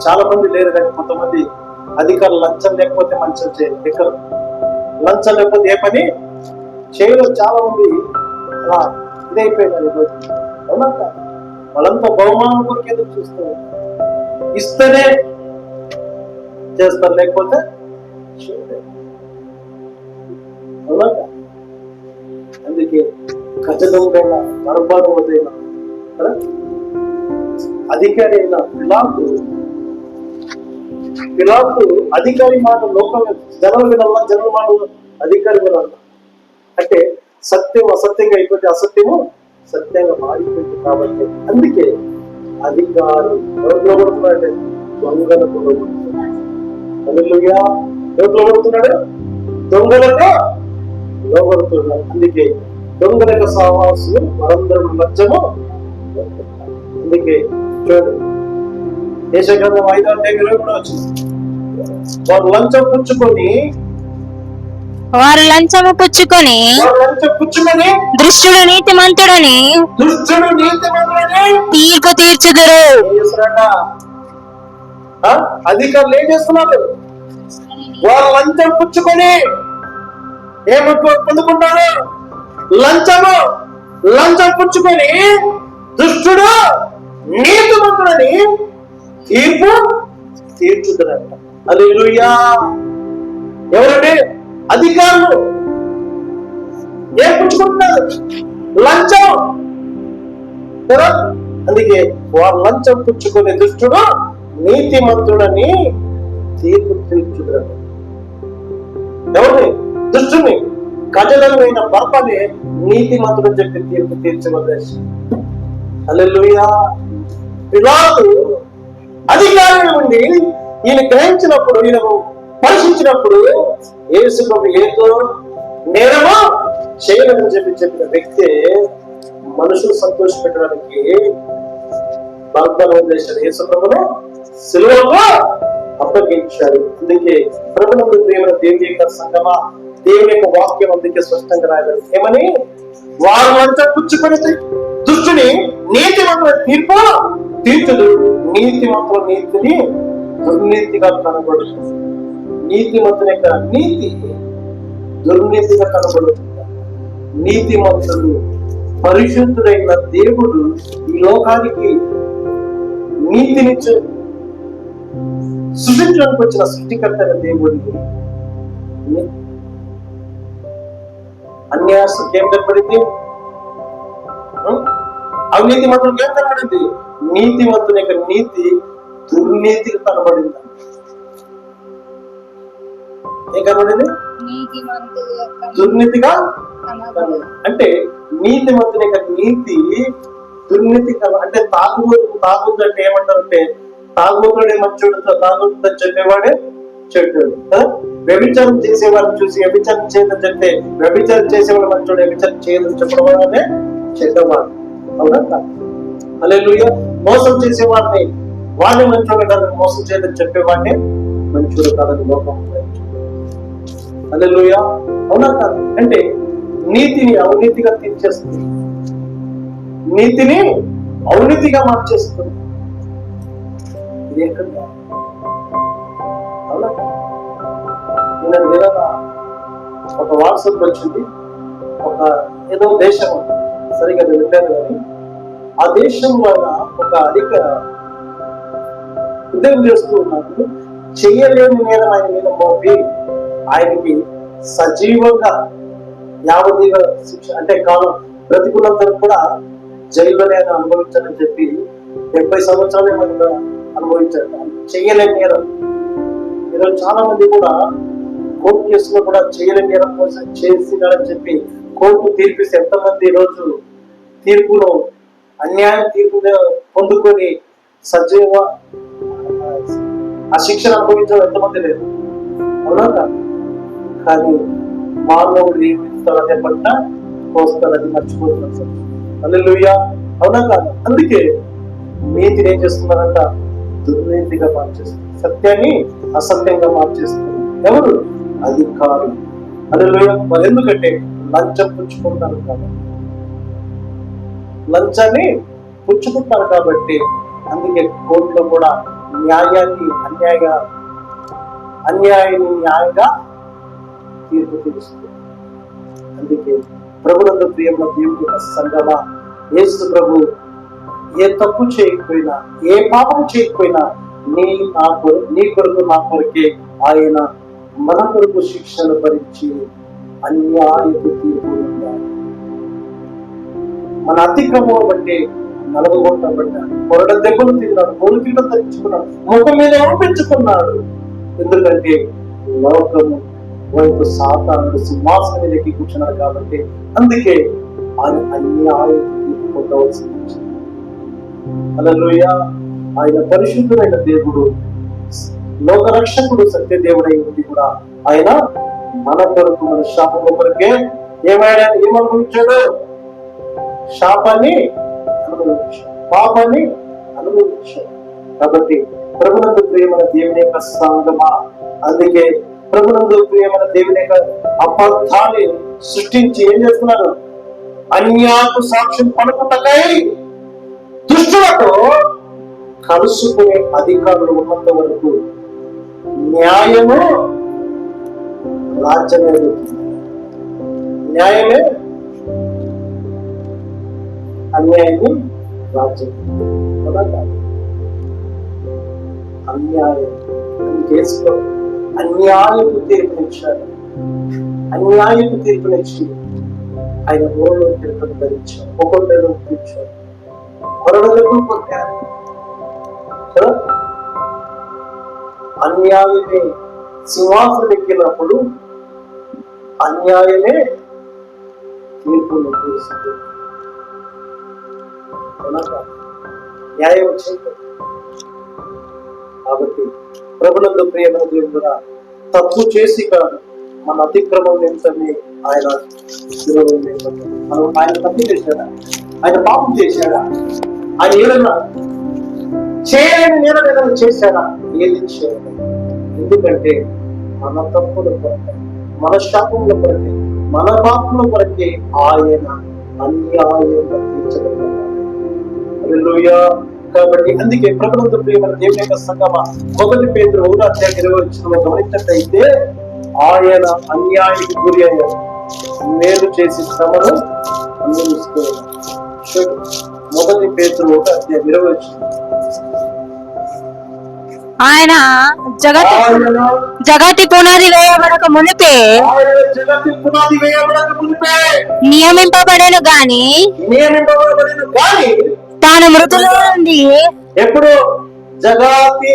చాలా మంది లేరు. కానీ కొంతమంది అధికారులు లంచం లేకపోతే మంచం చేయరు. ఎక్కడ లంచం లేకపోతే ఏ పని చేయలేదు. చాలా మంది అలా ఇదైపోయినారు ఈరోజు. అవునా కాదు? వాళ్ళంతా బహుమానం కొరకు ఎదురు చూస్తూ ఉంటారు. ఇస్తేనే చేస్తారు, లేకపోతే చేయలేరు. అవునా? అందుకే ఖచ్చితంగా బర్బాదైన అధికారి అయిన పిలాతు అధికారి మాట లోకం జనం వినాలా, జనం మాట అధికారి వినాలా. అంటే సత్యం అసత్యంగా అయిపోతే అసత్యము సత్యంగా మారిపోయింది. కాబట్టి అందుకే అధికారి ఎవరు లోబడుతున్నాడు? దొంగలకు లోబడుతున్నాడు. ఎవరు లోబడుతున్నాడు? దొంగలకు లోబడుతున్నాడు. అందుకే దొంగలకు సహవాసులు మనందరం మధ్యము. అందుకే చూడండి, దేశగ్రంథం 5వ అధ్యాయం కూడా వచ్చింది. వారు లంచం పుచ్చుకొని దుష్టుడు నీతిమంతుడని తీర్పు తీర్చుదురు. అధికారులు ఏం చేస్తున్నారు? వారు లంచం పుచ్చుకొని పొందుకుంటారు. లంచం పుచ్చుకొని దుష్టుడు నీతిమంతుడని తీర్పు తీర్చుతారంట. హల్లెలూయా. ఎవరండి? అధికారులు. ఏం పుచ్చుకుంటున్నారు? లంచం కదా. అందుకే వారు లంచం పుచ్చుకునే దుష్టుడు నీతిమంతుడని తీర్పు తీర్చుతారు. ఎవరిని? దుష్టుని. గజదలమైన భర్తని నీతిమంతుడు చెప్పి తీర్పు తీర్చవలసి. హల్లెలూయా. పిలాతు అధికారులు ఉండి ఈయన గ్రహించినప్పుడు, ఈయన పరిశీలించినప్పుడు యేసు ప్రభు ఏదో నేరమో చేయలేదని చెప్పిన వ్యక్తి మనుషులు సంతోష పెట్టడానికి భర్తను వదిలేశాడు. యేసు ప్రభును సిలువలో అప్పగించాడు. అందుకే ప్రభునందు ప్రియమైన దేవుని యొక్క సంగమా, దేవుని యొక్క వాక్యం అందుకే స్పష్టంగా రాయలేదు. ఏమని? వారు అంతా పుచ్చుకొని దుష్టుని నీతిమంతుల తీర్పు తీర్చుదు. నీతిమంతుల నీతిని దుర్నీతిగా కనబడుతుంది. నీతిమంతుని యొక్క నీతి దుర్నీతిగా కనబడుతుంది. నీతిమంతుడు పరిశుద్ధుడైన దేవుడు ఈ లోకానికి నీతిని సృష్టించడానికి వచ్చిన సృష్టికర్త దేవుడికి అన్యాసం ఏం కనబడింది? అవినీతి మంత్రులకు ఏం కనబడింది? నీతి మంత్రుని యొక్క నీతి దుర్నీతిగా కనబడింది. ఏం కనబడింది? దుర్నీతిగా. అంటే నీతి మంత్రుని యొక్క నీతి దుర్నీతి అంటే తాగుబోతు అంటే ఏమంటారు? అంటే తాగుబోతుడే మంచోడు, తాగుబోతు చెప్పేవాడే చెడ్డోడు. వ్యభిచారం చేసేవాడిని చూసి వ్యభిచారం చేయదని చెప్తే వ్యభిచారం చేసేవాడు మంచోడు, వ్యభిచారం చేయదని చెప్పడం వల్లనే చెడ్డవాడు. అవునా? హల్లెలూయా. మోసం చేసేవాడిని వాడిని మంచోడు కాదని, మోసం చేయదని చెప్పేవాడిని మంచోడు కాదని లోకం. హల్లెలూయా. అవునా కాదు? అంటే నీతిని అవినీతిగా తీర్చేస్తుంది, నీతిని అవినీతిగా మార్చేస్తుంది. ఇది ఎక్కడ? అవునా? ఒక వాట్సాప్ వచ్చింది. ఒక ఏదో దేశం సరిగ్గా వెళ్ళాను కానీ ఆ దేశం వల్ల ఒక అధిక ఉద్యోగం చేస్తూ ఉన్నప్పుడు చెయ్యలేని నేరం ఆయన మీద మోపి ఆయనకి సజీవంగా యావతీవ శిక్ష, అంటే కాలం బ్రతికున్నంత కూడా జైల్లోనే ఆయన అనుభవించాలని చెప్పి 70 సంవత్సరాలే మనకు అనుభవించారు. చెయ్యలేని నేరం. ఈరోజు చాలా మంది కూడా కోర్టు కేసులో కూడా చేయలేని నేరం కోసం చేసినారని చెప్పి కోర్టు తీర్పిస్తే ఎంతమంది ఈరోజు తీర్పులో అన్యాయం తీర్పు పొందుకొని సజీవ ఆ శిక్షణ అనుభవించడం ఎంతమంది లేదు. అవునా? కానీ మానవుడు ఏమిస్తాడు అదే పంట కోస్తాడు, అది మర్చిపోతున్నాడు సార్. హల్లెలూయా. అవునా కాదు? అందుకే నీతిని ఏం చేస్తున్నారంట? దుర్నీతిగా మార్చేస్తుంది, సత్యాన్ని అసత్యంగా మార్చేస్తుంది. ఎవరు? అధికారులు. హల్లెలూయా. మరి ఎందుకంటే లంచం పుచ్చుకుంటారు కాబట్టి, లంచాన్ని పుచ్చుకుంటారు కాబట్టి అందుకే కోర్టులో కూడా న్యాయాన్ని అన్యాయాన్ని న్యాయంగా తీర్పు తీరుస్తుంది. అందుకే ప్రభునందు ప్రియమైన దేవుని యొక్క సంగమా, యేసు ప్రభు ఏ తప్పు చేయకపోయినా, ఏ పాపం చేయకపోయినా నీ కొరకు నా కొరకే ఆయన మన కొరకు శిక్షను భరించి అన్యాయపు తీర్పు పొందాడు. మన అతిక్రమం బట్టి నలగొట్టబడ్డాడు, కొరడ దెబ్బలు తిన్నాడు, మూలికలు ధరించుకున్నాడు, ముఖం మీద పెంచుకున్నాడు. ఎందుకంటే లోకము వైపు సాతానుడు సింహాసనం మీద ఎక్కి కూర్చున్నాడు కాబట్టి, అందుకే ఆయన అన్యాయం తీర్పు పొందవలసింది. హల్లెలూయా. ఆయన పరిశుద్ధమైన దేవుడు, లోక రక్షకుడు, సత్యదేవుడై ఉండి కూడా ఆయన మన కొరకు, మన శాపము కొరకే ఏమనుభవించాడు? శాపాన్ని అనుభవించాడు, పాపాన్ని అనుభవించాడు. కాబట్టి ప్రభునందు ప్రియమైన దేవుని యొక్క సంగమా, అందుకే ప్రభునందు ప్రియమైన దేవుని యొక్క అబద్ధాన్ని సృష్టించి ఏం చేస్తున్నారు? అన్యాయపు సాక్ష్యం పలుకుటకై దుష్టులతో కలుసుకునే అధికారులు ఉన్నంత వరకు న్యాయము రాజ్యమే. న్యాయమే అన్యాయము రాజ్యం. అన్యాయం చేసుకో, అన్యాయపు తీర్పునిచ్చాడు. అన్యాయపు తీర్పునిచ్చి ఆయన ఊరిలో తీర్పును ధరించాడు, ఒక్కొక్కరు తీర్చాడు, కొరడలు కొట్టారు. అన్యాయమే సింహాసనం ఎక్కినప్పుడు అన్యాయమే తీర్పును తీరుస్తుంది. న్యాయం వచ్చింది కాబట్టి ప్రభునందు ప్రియమైన దేవుడు తప్పు చేసి కాదు, మన అతిక్రమం నిమిత్తమే ఆయన మనం ఆయన తప్పు చేశాడా? ఆయన పాపం చేశాడా? ఆయన ఏదైనా చేయలేని నేను ఏదైనా చేశాడా? ఏది చేయలేదు. ఎందుకంటే మన తప్పుల కొరకే, మన శాపముల కొరకే, మన పాపముల కొరకే ఆయన అన్యాయంగా తీర్చబడ్డాడు. హల్లెలూయా. కాబట్టి అందుకే ప్రభునందు ప్రియమైన దేవుని యొక్క సంగమా, 1 పేతురు 1:20 గమనించినట్లయితే ఆయన అన్యాయానికి గురి అయ్యారు, మేలు చేసి శ్రమను అనుభవిస్తున్నారు. 1 పేతురు 1:20 ఆయన జగతి పునాది వేయబడక మునిపే నియమింపబడేను గాని తాను మృతుల నుండి. ఎప్పుడు జగతి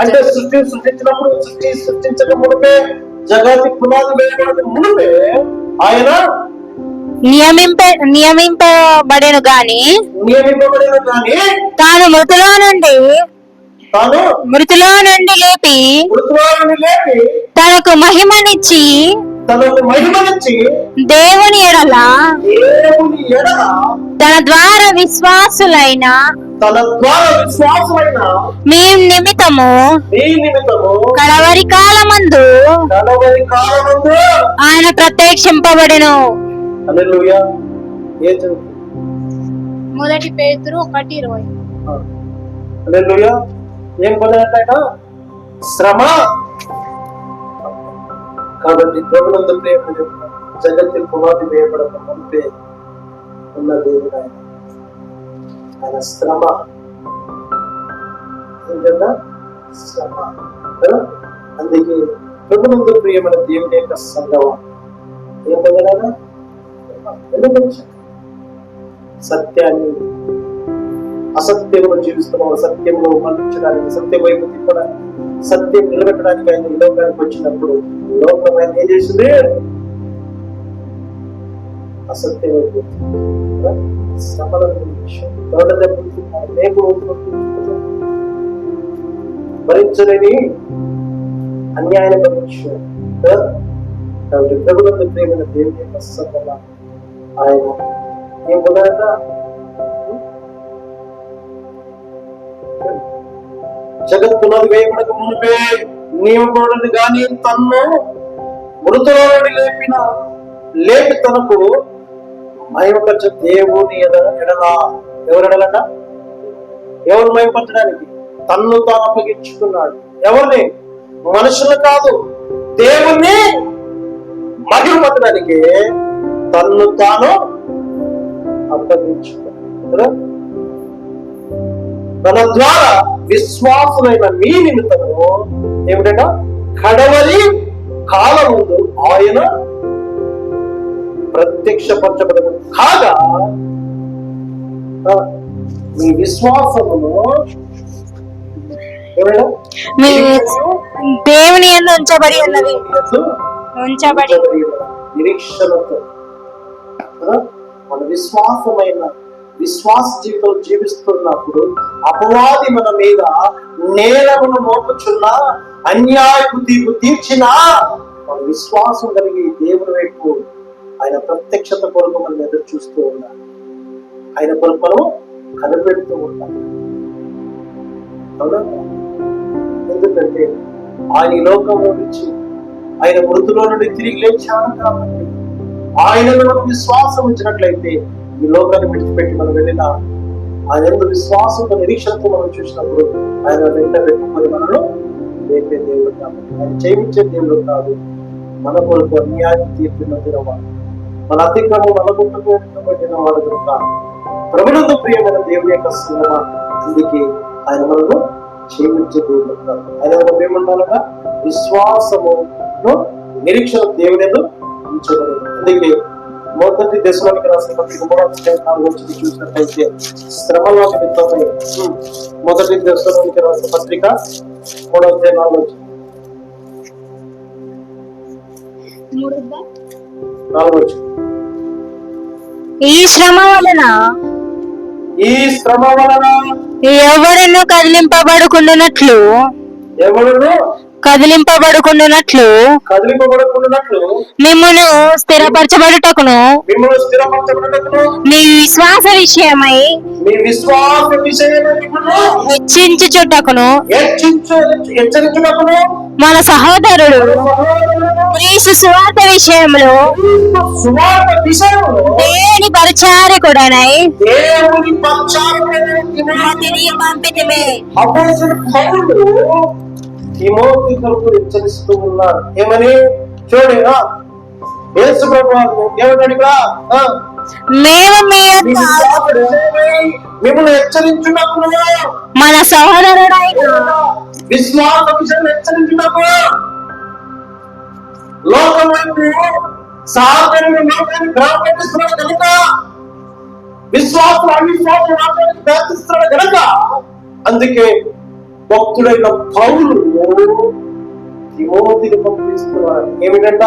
అంటే సృష్టించినప్పుడు, సృష్టించక మునిపే, జగతి పునాది వేయబడక మునిపే ఆయన నియమింపబడేను గాని తాను మృతుల నుండి లేపి తనకు మహిమనిచ్చి దేవుని ఎడల తన ద్వారా విశ్వాసులైన మీ నిమిత్తము కడవరి కాలమందు ఆయన ప్రత్యక్షింపబడెను. హల్లెలూయా. 1 పేతురు 1:20. హల్లెలూయా. ఏం పొందాడట? శ్రమ. కాబట్టి ప్రభునందు ప్రియమైన జగత్తి పునాది వేయబడక మునిపే ఉన్న దేవుడు ఆయన శ్రమ. ఏంటంటే శ్రమ. అందుకే ప్రభునందు ప్రియమైన దేవుని యొక్క సంగమం ఏం పొందాడా? సత్యాన్ని అసత్యంలో జీవిస్తున్నాం, సత్యంలో మరణించడానికి, సత్యం వైపు తిప్పడానికి, సత్యం నిలబెట్టడానికి ఆయన ఈ లోకానికి వచ్చినప్పుడు లోకం ఆయన ఏం చేసింది? అసత్యం వైపు భరించలేని అన్యాయాన్ని భరించాడు. కాబట్టి ప్రభుత్వ ప్రేమైన దేవుని యొక్క సంగమం ఆయన ఏం పొందాడట? జగత్తున్నది వేయబడక మునిపే నియమబడని గాని తన్ను మృతుల నుండి లేపి తనకు మహిమపరచ దేవుని ఎడలా. ఎవరెడలట? ఎవరు మహిమపరచడానికి? తన్ను తాను అప్పగించుకున్నాడు. ఎవరిని? మనుషులు కాదు, దేవుణ్ణి మహిమపరచడానికి తన్ను తాను అప్పగించుకున్నాడు. తన ద్వారా విశ్వాసులైన మీ నిమిత్తము ఏమిటంట, కడవరి కాలముందు ఆయన ప్రత్యక్షపరచబడను కాగా మీ విశ్వాసమును ఏమైనా మీ దేవుని యందు ఉంచబడి ఉన్నది, ఉంచబడి నిరీక్షణతో మన విశ్వాస జీవితం జీవిస్తున్నప్పుడు అపవాది మన మీద నేరమును మోపుచున్న, అన్యాయపు తీర్పు తీర్చిన మన విశ్వాసం కలిగి దేవుని వైపు ఆయన ప్రత్యక్షత కొరకు మనం ఎదురు చూస్తూ ఉన్నాం. ఆయన కొరకు మనం కనిపెడుతూ ఉంటాం. అవునా? ఎందుకంటే ఆయన ఈ లోకంలో నుంచి ఆయన మృతులో నుండి తిరిగి లేచాడు కాబట్టి ఆయనలో మనం విశ్వాసం ఉంచినట్లయితే ఈ లోకాన్ని విడిచిపెట్టి మనం వెళ్ళిన ఆయన విశ్వాసంతో నిరీక్షణతో మనం చూసినప్పుడు ఆయన వెంట పెట్టుకొని మనలో లేపే దేవుడు కాబట్టి ఆయన చేయించే దేవుడు కాదు. మన కొరకు అన్యాయం తీర్పిన వాడు, మన అతిక్రమం అనుకుంటున్న వాడు కనుక ప్రభునందు ప్రియమైన దేవుని యొక్క సినిమా. అందుకే ఆయన మనకు చేయించే దేవుడు కాదు. ఆయన ఏమన్నారగా విశ్వాసమును నిరీక్షణ దేవుని ఉంచబడింది. అందుకే మొదటి దశలోనికి రాసిన పత్రిక 3వ అధ్యాయం 4వ వచనం చూసినట్లయితే శ్రమల నిమిత్తమై, మొదటి దశలోనికి రాసిన పత్రిక 3వ అధ్యాయం 4వ వచనం. ఈ శ్రమ వలన ఎవడను కదిలింపబడుకుంటున్నట్లు మిమ్మును స్థిరపరచబడుటకును మీ విశ్వాస విషయమై హెచ్చించుటకును మన సహోదరుడు క్రీస్తు సువార్త విషయంలో దేవుని పరిచారకుడనై పంపితిమి. తిమోతి కొరకు హెచ్చరిస్తూ ఉన్నారు. ఏమని చూడండి, యేసు ప్రభువు ఏమంటాడు ఇక్కడ, మేము మిమ్మల్ని హెచ్చరించుటకు మన సహోదరుడైన విశ్వాస విషయం హెచ్చరించుటకు లోకం వైపు ప్రవర్తిస్తున్నాడు కనుక, విశ్వాసులు అవిశ్వాసులు ప్రవర్తిస్తున్నాడు కనుక, అందుకే భక్తుడైన పౌలు తిమోతిని పంపిస్తున్నాడు. ఏమిటంట,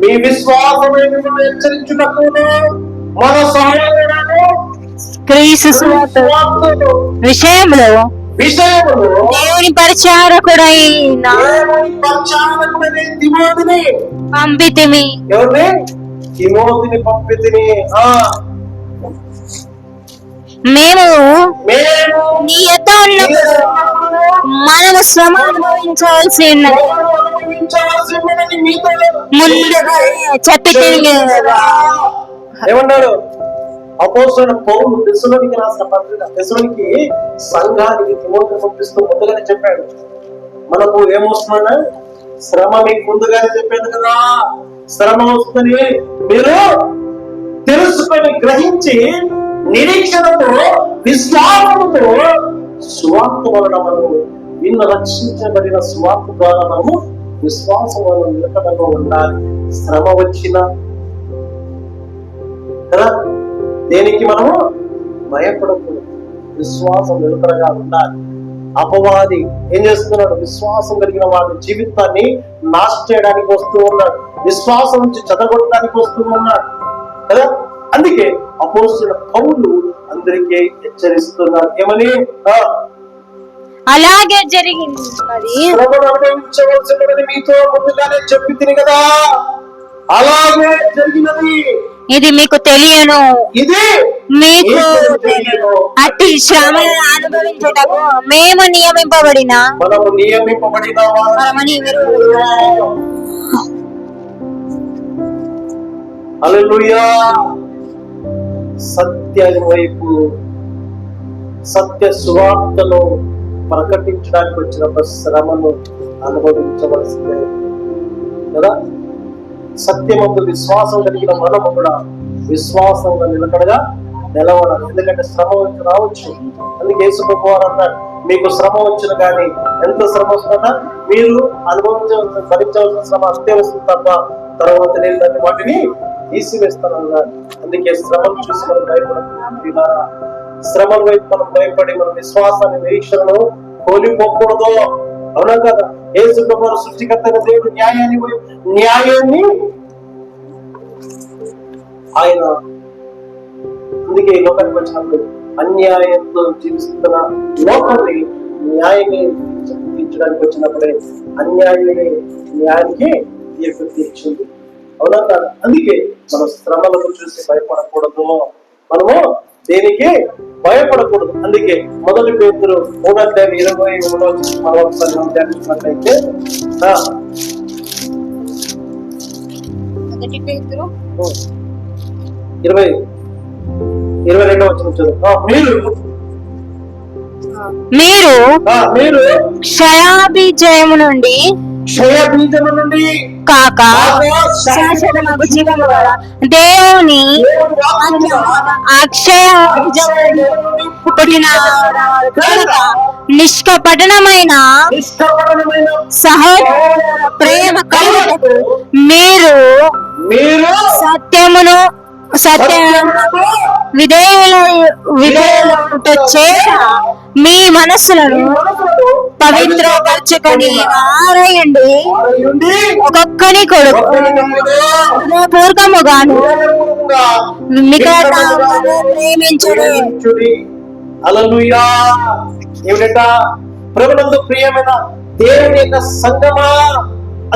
మీ విశ్వాసమైన హెచ్చరించుటకు మన సహోదరుడు క్రీస్తు సువార్త విషయంలో దేవుని పరిచారకుడైన తిమోతిని పంపితిమి. ఎవరిని? తిమోతిని పంపితిని. మేము నీ యొద్ద ఉన్నప్పుడు మనము శ్రమ అనుభవించవలసి ఉన్నది ముందుగా చెప్పి ఏమన్నాడు అపోస్తలుడైన పౌలు తెస్సలోనికీ రాసిన పత్రిక, తెస్సలోనికీ సంఘానికి తిమోతిని పంపిస్తూ ముందుగానే చెప్పాడు, మనకు ఏమొస్తుందన్నా శ్రమ మీకు ముందుగానే చెప్పాను కదా, శ్రమ వస్తుందని మీరు తెలుసుకొని గ్రహించి నిరీక్షణతో విశ్వాసంతో సువార్త వలన మనము నిన్న రక్షించబడిన సువార్త ద్వారా మనము విశ్వాసం వలన నిలకడగా ఉండాలి. శ్రమ వచ్చిన కదా దేనికి మనము భయపడకూడదు, విశ్వాసం నిలకడగా ఉండాలి. అపవాది ఏం చేస్తున్నాడు, విశ్వాసం కలిగిన వాడి జీవితాన్ని నాశ చేయడానికి వస్తూ ఉన్నాడు, విశ్వాసం నుంచి చెదగొట్టడానికి వస్తూ ఉన్నాడు కదా. అందుకే అపోస్తలుడైన పౌలు అందరికీ హెచ్చరిస్తున్నాడు. ఏమని? అలాగే జరిగింది, అనుభవించవలసినది మీతో ముందుగానే చెప్పి తిని కదా, అలాగే జరిగినది. ఇది మీకు తెలియను, ఇది మీకు అట్టి శ్రమ అనుభవించుటకు మనము నియమింపబడిన హల్లెలూయా. సత్యం వైపు సత్య సువార్తను ప్రకటించడానికి వచ్చినప్పుడు శ్రమను అనుభవించవలసిందే కదా. సత్యమందు విశ్వాసం కలిగిన మనము కూడా విశ్వాసంగా నిలకడగా నిలబడాలి. ఎందుకంటే శ్రమ రావచ్చు. అందుకే యేసుప్రభు వారు అన్నారు, మీకు శ్రమ వచ్చిన కానీ ఎంత శ్రమ వస్తుందా మీరు అనుభవించవలసిన భరించవలసిన శ్రమ అంతే వస్తుంది తప్ప తర్వాత నేను దాన్ని వాటిని తీసివేస్తాను అన్నారు. అందుకే శ్రమను చూసి మనం భయపడకుండా, శ్రమల వైపు మనం భయపడి మన విశ్వాసాన్ని నిరీక్షణను కోల్పోకూడదు. అవునా కదా? యేసుప్రభు వారు సృష్టికర్త దేవుడు న్యాయాన్ని ఆయన అందుకే ఈ లోకానికి వచ్చినప్పుడు అన్యాయంతో జీవిస్తున్న లోకాన్ని న్యాయాన్ని తీర్చడానికి వచ్చినప్పుడే అన్యాయాన్ని న్యాయానికి తీర్పు తీర్చింది. అవునా కాదు? అందుకే మనం శ్రమలను చూసి భయపడకూడదు, మనము దేనికి భయపడకూడదు. అందుకే 1 పేతురు 3:21 మనం ఒకసారి మనం ధ్యానించినట్లయితే 22వ వచనం చదువు. మీరు క్షయాభిజయము నుండి కాక శాశ్వతమగు జీవము గల దేవుని అక్షయ పుట్టిన నిష్కపటనమైన సహోదర ప్రేమ కలుగుటకు మీరు సత్యమును విధేయులతో చేత మీ మనస్సులను పవిత్రపరచుకొని ఆరయండి. ఒక్కొక్కని కొడుకు పూర్వముగాను ప్రేమించుడి. హల్లెలూయా. ఏమిట? ప్రభునందు ప్రియమైన దేవుని యొక్క సంగమా,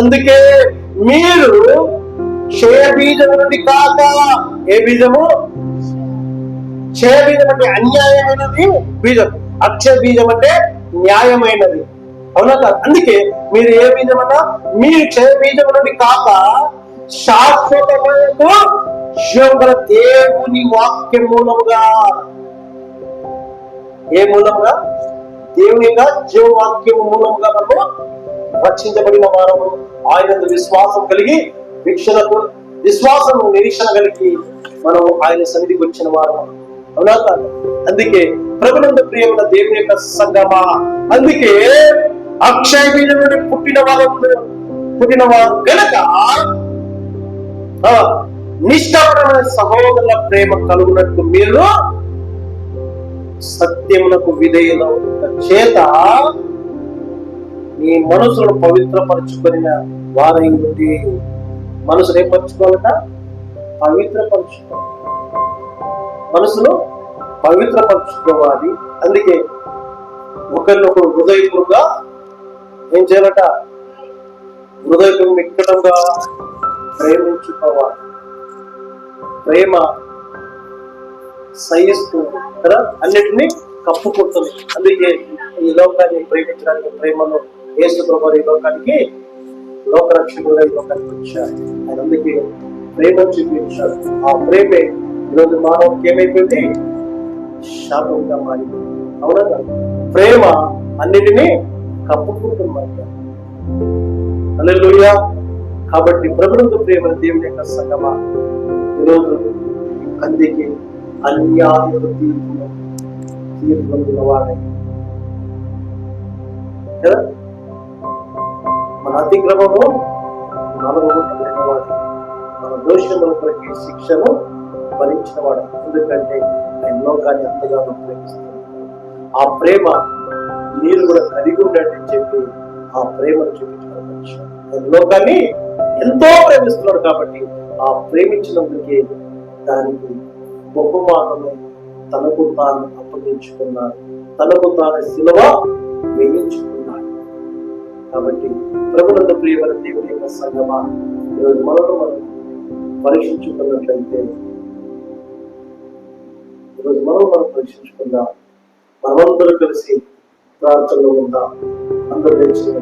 అందుకే మీరు క్షయ బీజము నుండి కాక, ఏ బీజము? క్షయ బీజం అంటే అన్యాయమైనది బీజం, అక్షయ బీజం అంటే న్యాయమైనది. అవునా కాదు? అందుకే మీరు ఏ బీజం అన్నా, మీరు క్షయ బీజం నుండి కాక శాశ్వతమైన జీవగల దేవుని వాక్య మూలముగా, ఏ మూలముగా? దేవుని యొక్క జీవవాక్యము మూలముగా మనము రక్షించబడిన వారము, ఆయన విశ్వాసం కలిగి విశ్వాసం నిరీక్షణ కలిగి మనం ఆయన సన్నిధికి వచ్చిన వారు. అవునా కాదు? అందుకే ప్రభునందు ప్రియమైన దేవుని యొక్క సంగమా, అందుకే అక్షయ బీజం నుండి పుట్టిన వారు గనక నిష్ఠాపరమైన సహోదరుల ప్రేమ కలుగునట్టు మీరు సత్యమునకు విధేయుల చేత మీ మనసును పవిత్రపరచుకుని వారై ఉండి. మనసును ఏర్పరచుకోవాలట? పవిత్రపరచుకోవాలి. మనసును పవిత్రపరచుకోవాలి. అందుకే ఒకరినొకరు హృదయపూర్వకంగా ఏం చేయాలట? హృదయం మిక్కటంగా ప్రేమించుకోవాలి. ప్రేమ సహిస్తుంది కదా, అన్నిటినీ కప్పుకుంటుంది. అందుకే ఈ లోకాన్ని ప్రేమించడానికి ప్రేమను యేసు ప్రభువు ఈ లోకానికి లోకరక్షకుడుగా ఈ లోకానికి వచ్చారు. ఆయన అందుకే ప్రేమ చూపించారు. ఆ ప్రేమే ఈరోజు మానవుడికి ఏమైపోయింది? శాపంగా మారిపోయింది. అవునా? ప్రేమ అన్నిటినీ కప్పుకుంటున్నమాట. హల్లెలూయా. కాబట్టి ప్రభువుతో ప్రేమ దేవుని యొక్క సంగమా, ఈరోజు అందుకే అన్యాయుడు తీర్పు వాడే కదా, మన అతిక్రమము నలగొట్టబడిన వాడు, మన దోషముల కొరకు శిక్షను భరించిన వాడు. ఎందుకంటే ఆయన లోకాన్ని ఎంతగానో ప్రేమిస్తున్నాడు. ఆ ప్రేమ మీరు కూడా కలిగి ఉండండి అని చెప్పి ఆ ప్రేమను చూపించడానికి ఆయన లోకాన్ని ఎంతో ప్రేమిస్తున్నాడు. కాబట్టి ఆ ప్రేమించినందుకే దానికి బహుమానము తనకు తాను అప్పగించుకున్నాడు, తనకు తాను సిలువ వేయించుకున్నాడు. కాబట్టి ప్రభునందు ప్రియమైన దేవుని యొక్క సంగమా, ఈరోజు మనం పరీక్షించుకున్నట్లయితే, ఈరోజు మనం పరీక్షించుకుందాం. మనమందరూ కలిసి ప్రార్థనలో ఉందాం. అందరూ తెలిసిన